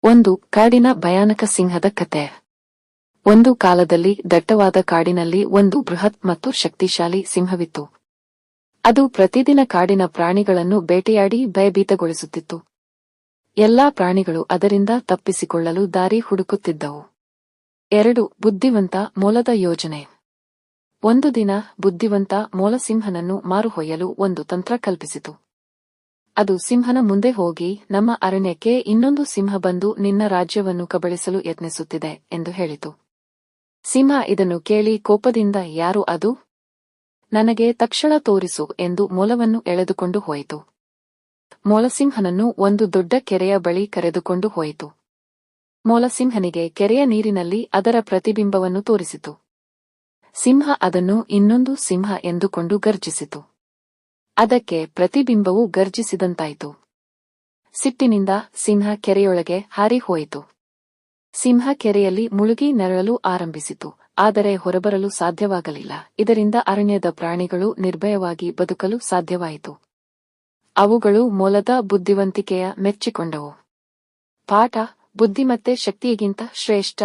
ಒಂದು ಕಾಡಿನ ಭಯಾನಕ ಸಿಂಹದ ಕತೆ. ಒಂದು ಕಾಲದಲ್ಲಿ ದಟ್ಟವಾದ ಕಾಡಿನಲ್ಲಿ ಒಂದು ಬೃಹತ್ ಮತ್ತು ಶಕ್ತಿಶಾಲಿ ಸಿಂಹವಿತ್ತು. ಅದು ಪ್ರತಿದಿನ ಕಾಡಿನ ಪ್ರಾಣಿಗಳನ್ನು ಬೇಟೆಯಾಡಿ ಭಯಭೀತಗೊಳಿಸುತ್ತಿತ್ತು. ಎಲ್ಲಾ ಪ್ರಾಣಿಗಳು ಅದರಿಂದ ತಪ್ಪಿಸಿಕೊಳ್ಳಲು ದಾರಿ ಹುಡುಕುತ್ತಿದ್ದವು. 2. ಬುದ್ಧಿವಂತ ಮೊಲದ ಯೋಜನೆ. ಒಂದು ದಿನ ಬುದ್ಧಿವಂತ ಮೊಲ ಸಿಂಹನನ್ನು ಮಾರುಹೊಯ್ಯಲು ಒಂದು ತಂತ್ರ ಕಲ್ಪಿಸಿತು. ಅದು ಸಿಂಹನ ಮುಂದೆ ಹೋಗಿ, ನಮ್ಮ ಅರಣ್ಯಕ್ಕೆ ಇನ್ನೊಂದು ಸಿಂಹ ಬಂದು ನಿನ್ನ ರಾಜ್ಯವನ್ನು ಕಬಳಿಸಲು ಯತ್ನಿಸುತ್ತಿದೆ ಎಂದು ಹೇಳಿತು. ಸಿಂಹ ಇದನ್ನು ಕೇಳಿ ಕೋಪದಿಂದ, ಯಾರು ಅದು? ನನಗೆ ತಕ್ಷಣ ತೋರಿಸು ಎಂದು ಮೊಲವನ್ನು ಎಳೆದುಕೊಂಡು ಹೋಯಿತು. ಮೊಲಸಿಂಹನನ್ನು ಒಂದು ದೊಡ್ಡ ಕೆರೆಯ ಬಳಿ ಕರೆದುಕೊಂಡು ಹೋಯಿತು. ಮೊಲಸಿಂಹನಿಗೆ ಕೆರೆಯ ನೀರಿನಲ್ಲಿ ಅದರ ಪ್ರತಿಬಿಂಬವನ್ನು ತೋರಿಸಿತು. ಸಿಂಹ ಅದನ್ನು ಇನ್ನೊಂದು ಸಿಂಹ ಎಂದುಕೊಂಡು ಗರ್ಜಿಸಿತು. ಅದಕ್ಕೆ ಪ್ರತಿಬಿಂಬವು ಗರ್ಜಿಸಿದಂತಾಯಿತು. ಸಿಟ್ಟಿನಿಂದ ಸಿಂಹ ಕೆರೆಯೊಳಗೆ ಹಾರಿ ಹೋಯಿತು. ಸಿಂಹ ಕೆರೆಯಲ್ಲಿ ಮುಳುಗಿ ನರಳಲು ಆರಂಭಿಸಿತು, ಆದರೆ ಹೊರಬರಲು ಸಾಧ್ಯವಾಗಲಿಲ್ಲ. ಇದರಿಂದ ಅರಣ್ಯದ ಪ್ರಾಣಿಗಳು ನಿರ್ಭಯವಾಗಿ ಬದುಕಲು ಸಾಧ್ಯವಾಯಿತು. ಅವುಗಳು ಮೊಲದ ಬುದ್ಧಿವಂತಿಕೆಯ ಮೆಚ್ಚಿಕೊಂಡವು. ಪಾಠ: ಬುದ್ಧಿಮತ್ತೆ ಶಕ್ತಿಯಿಗಿಂತ ಶ್ರೇಷ್ಠ.